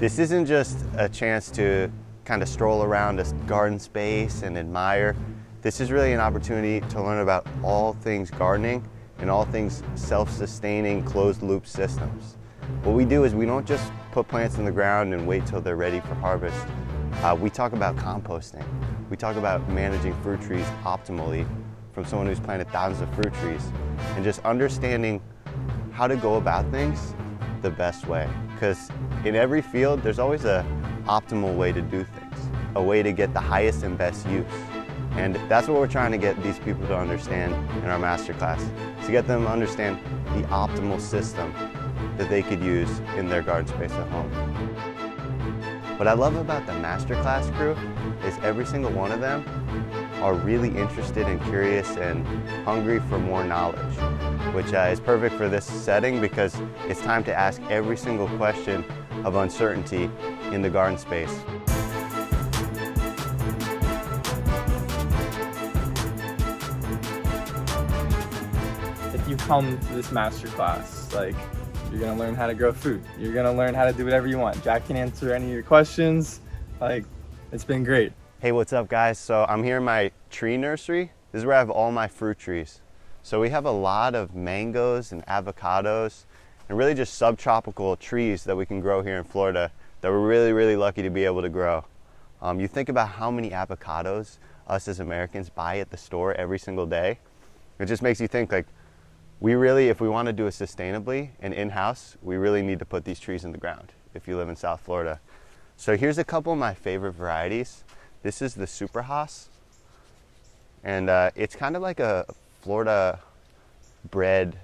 This isn't just a chance to kind of stroll around a garden space and admire. This is really an opportunity to learn about all things gardening and all things self-sustaining closed-loop systems. What we do is we don't just put plants in the ground and wait till they're ready for harvest. We talk about composting. We talk about managing fruit trees optimally from someone who's planted thousands of fruit trees and just understanding how to go about things the best way. Because in every field, there's always an optimal way to do things, a way to get the highest and best use. And that's what we're trying to get these people to understand in our masterclass, to get them to understand the optimal system that they could use in their garden space at home. What I love about the masterclass crew is every single one of them are really interested and curious and hungry for more knowledge, which is perfect for this setting because it's time to ask every single question of uncertainty in the garden space. If you come to this masterclass, you're gonna learn how to grow food. You're gonna learn how to do whatever you want. Jack can answer any of your questions. It's been great. Hey, what's up guys? So I'm here in my tree nursery. This is where I have all my fruit trees. So we have a lot of mangoes and avocados and really just subtropical trees that we can grow here in Florida that we're really, really lucky to be able to grow. You think about how many avocados us as Americans buy at the store every single day. It just makes you think we really, if we want to do it sustainably and in-house, we really need to put these trees in the ground if you live in South Florida. So here's a couple of my favorite varieties. This is the Super Hass, and it's kind of like a Florida bred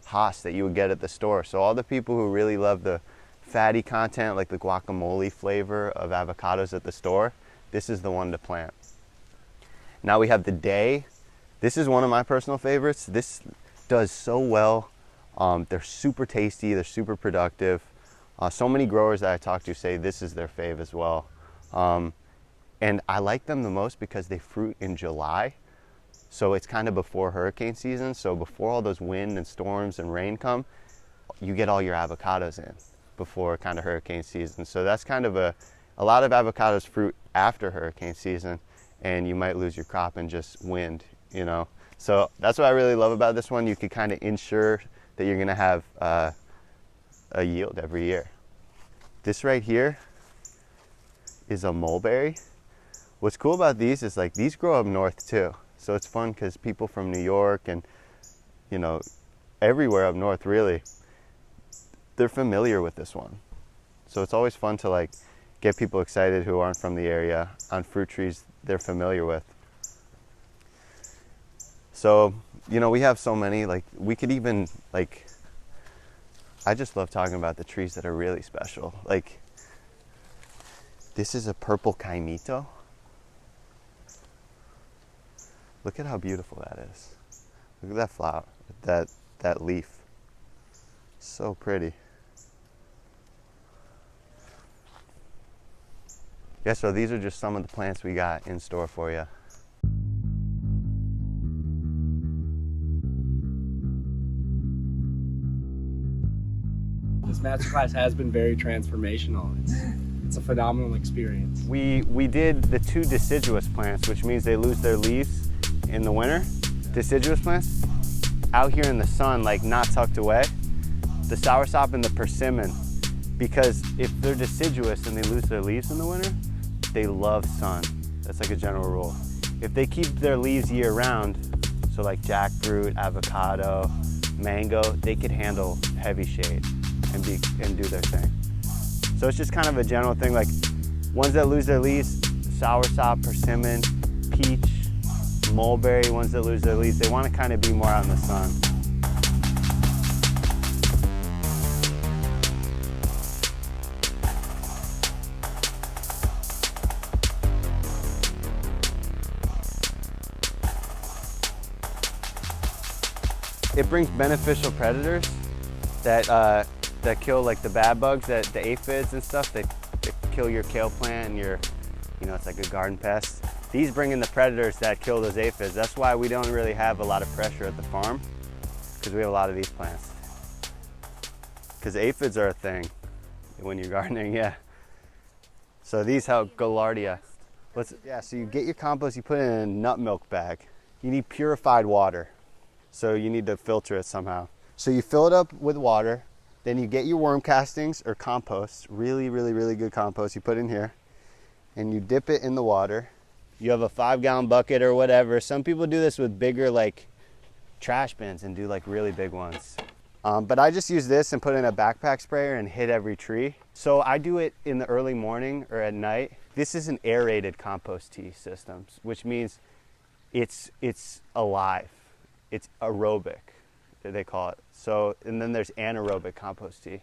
Hass that you would get at the store. So all the people who really love the fatty content, like the guacamole flavor of avocados at the store, this is the one to plant. Now we have the Day. This is one of my personal favorites. This does so well. They're super tasty, they're super productive. So many growers that I talk to say this is their fave as well. And I like them the most because they fruit in July. So it's kind of before hurricane season. So before all those wind and storms and rain come, you get all your avocados in before kind of hurricane season. So that's kind of a lot of avocados fruit after hurricane season, and you might lose your crop in just wind, you know. So that's what I really love about this one. You can kind of ensure that you're gonna have a yield every year. This right here is a mulberry. What's cool about these is these grow up north too. So it's fun because people from New York and, you know, everywhere up north really, they're familiar with this one. So it's always fun to get people excited who aren't from the area on fruit trees they're familiar with. So, you know, we have so many, we could even, I just love talking about the trees that are really special. This is a purple kaimito. Look at how beautiful that is. Look at that flower, that leaf. So pretty. Yeah, so these are just some of the plants we got in store for you. This masterclass has been very transformational. It's a phenomenal experience. We did the 2 deciduous plants, which means they lose their leaves in the winter. Deciduous plants out here in the sun, not tucked away. The soursop and the persimmon, because if they're deciduous and they lose their leaves in the winter, they love sun. That's a general rule. If they keep their leaves year round, so jackfruit, avocado, mango, they could handle heavy shade and do their thing. So it's just kind of a general thing, ones that lose their leaves, soursop, persimmon, peach, mulberry, ones that lose their leaves, they want to kind of be more out in the sun. It brings beneficial predators that kill the bad bugs, the aphids and stuff. They kill your kale plant and it's like a garden pest. These bring in the predators that kill those aphids. That's why we don't really have a lot of pressure at the farm, because we have a lot of these plants. Because aphids are a thing when you're gardening, yeah. So these help Gaillardia. Yeah, so you get your compost, you put it in a nut milk bag. You need purified water. So you need to filter it somehow. So you fill it up with water, then you get your worm castings or compost, really, really, really good compost, you put in here, and you dip it in the water. You have a 5-gallon bucket or whatever. Some people do this with bigger like trash bins and do like really big ones. But I just use this and put in a backpack sprayer and hit every tree. So I do it in the early morning or at night. This is an aerated compost tea system, which means it's alive. It's aerobic, they call it. So, and then there's anaerobic compost tea.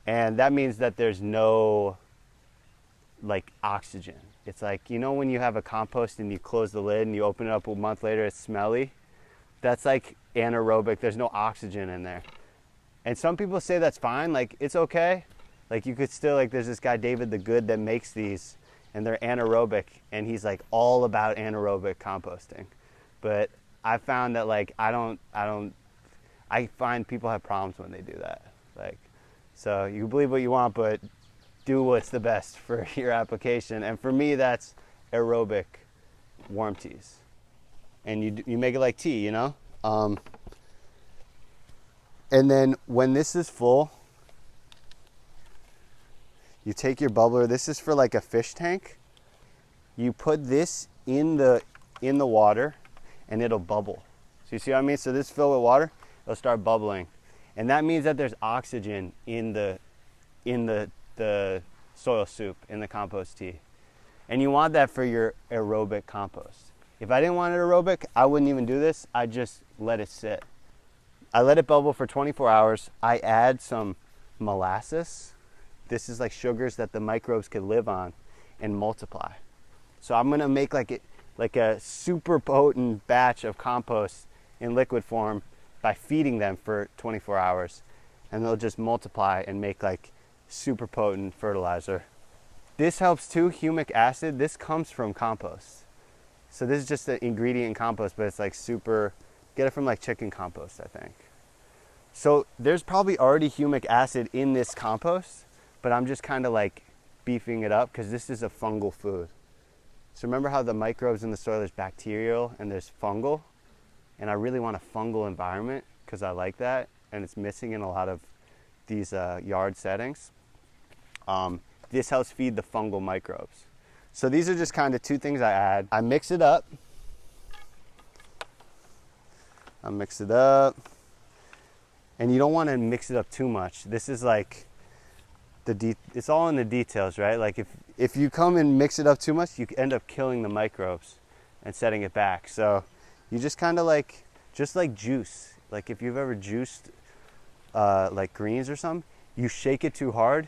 And that means that there's no like oxygen. It's like, you know when you have a compost and you close the lid and you open it up a month later, it's smelly? That's like anaerobic, there's no oxygen in there. And some people say that's fine, like it's okay. Like you could still, like there's this guy David the Good that makes these and they're anaerobic and he's like all about anaerobic composting. But I found that like I find people have problems when they do that. Like, so you can believe what you want, but do what's the best for your application. And for me, that's aerobic warm teas. And you make it like tea, you know? And then when this is full, you take your bubbler. This is for like a fish tank. You put this in the water and it'll bubble. So you see what I mean? So this is filled with water, it'll start bubbling. And that means that there's oxygen in the soil soup, in the compost tea. And you want that for your aerobic compost. If I didn't want it aerobic, I wouldn't even do this. I just let it sit. I let it bubble for 24 hours. I add some molasses. This is like sugars that the microbes could live on and multiply. So I'm gonna make like a super potent batch of compost in liquid form by feeding them for 24 hours. And they'll just multiply and make like super potent fertilizer. This helps too, humic acid. This comes from compost. So this is just an ingredient in compost, but it's like super, get it from like chicken compost, I think. So there's probably already humic acid in this compost, but I'm just kind of like beefing it up because this is a fungal food. So remember how the microbes in the soil, there's bacterial and there's fungal? And I really want a fungal environment because I like that, and it's missing in a lot of these yard settings. This helps feed the fungal microbes. So these are just kind of two things I add. I mix it up. And you don't want to mix it up too much. This is like, it's all in the details, right? Like if you come and mix it up too much, you end up killing the microbes and setting it back. So you just kind of like, just like juice. Like if you've ever juiced like greens or something, you shake it too hard,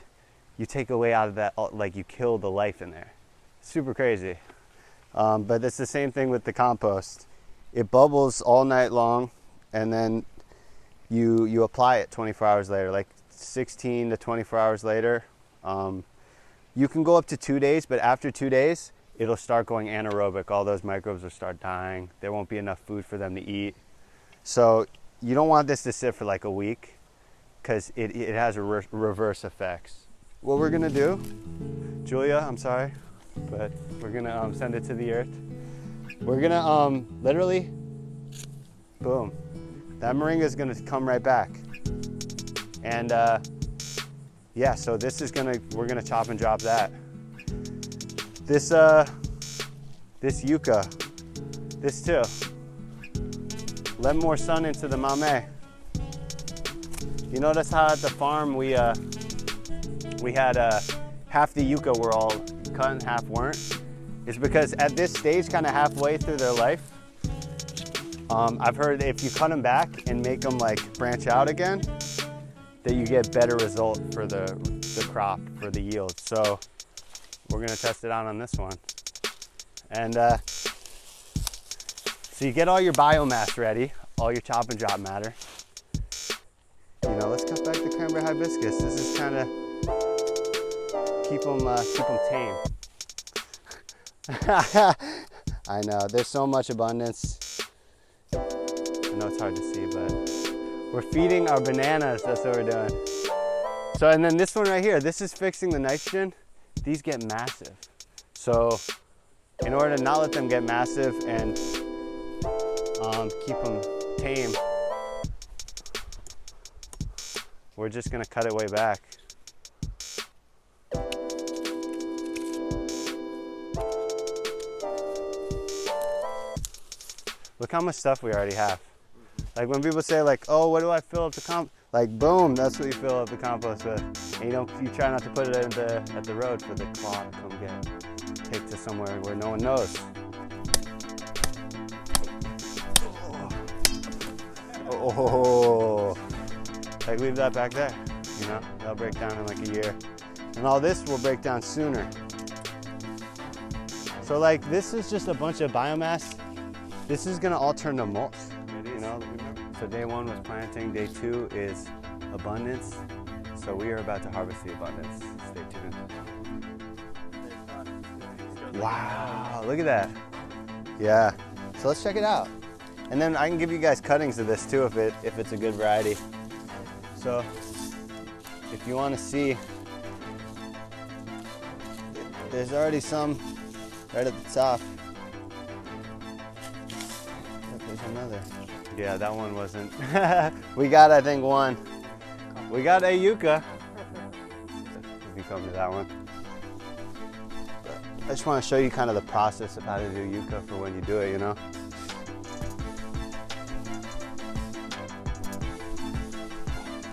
you take away out of that, like you kill the life in there. Super crazy. But it's the same thing with the compost. It bubbles all night long, and then you apply it 24 hours later, like 16 to 24 hours later. You can go up to 2 days, but after 2 days, it'll start going anaerobic. All those microbes will start dying. There won't be enough food for them to eat. So you don't want this to sit for like a week because it has reverse effects. What we're gonna do, Julia, I'm sorry, but we're gonna send it to the earth. We're gonna literally, boom, that moringa is gonna come right back. And yeah, so this is we're gonna chop and drop that. This yucca, this too. Let more sun into the mame. You notice how at the farm we had half the yucca were all cut and half weren't? It's because at this stage, kind of halfway through their life, I've heard if you cut them back and make them like branch out again, that you get better result for the crop, for the yield. So we're gonna test it out on this one. And so you get all your biomass ready, all your chop and drop matter. You know, let's cut back the cranberry hibiscus. This is kind of keep them tame. I know, there's so much abundance. I know it's hard to see, but we're feeding our bananas, that's what we're doing. So, and then this one right here, this is fixing the nitrogen. these get massive. So in order to not let them get massive and keep them tame, we're just gonna cut it way back. Look how much stuff we already have. Like when people say like, oh, what do I fill up the compost? Like boom, that's what you fill up the compost with. And you try not to put it at the road for the claw to come take to somewhere where no one knows. Oh, like leave that back there, you know? That'll break down in like a year. And all this will break down sooner. So like this is just a bunch of biomass. This is gonna all turn to mulch, you know? So day 1 was planting, day 2 is abundance. So we are about to harvest the abundance. Stay tuned. Wow, look at that. Yeah, so let's check it out. And then I can give you guys cuttings of this too if it's a good variety. So if you wanna see, there's already some right at the top. There's another. Yeah, that one wasn't. We got, I think, one. We got a yucca. If you come to that one. But I just want to show you kind of the process of how to do yucca for when you do it, you know?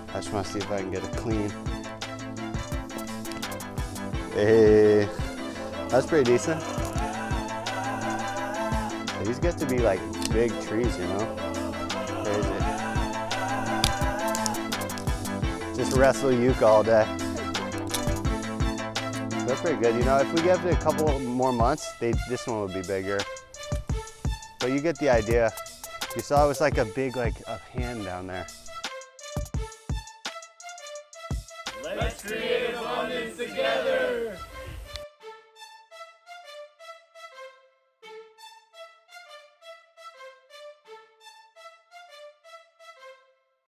I just want to see if I can get it clean. Hey, that's pretty decent. These get to be like big trees, you know? Crazy. Just wrestle yucca all day. They're pretty good. You know, if we give it a couple more months, this one would be bigger. But you get the idea. You saw it was like a big, like a hand down there. Let's create abundance together!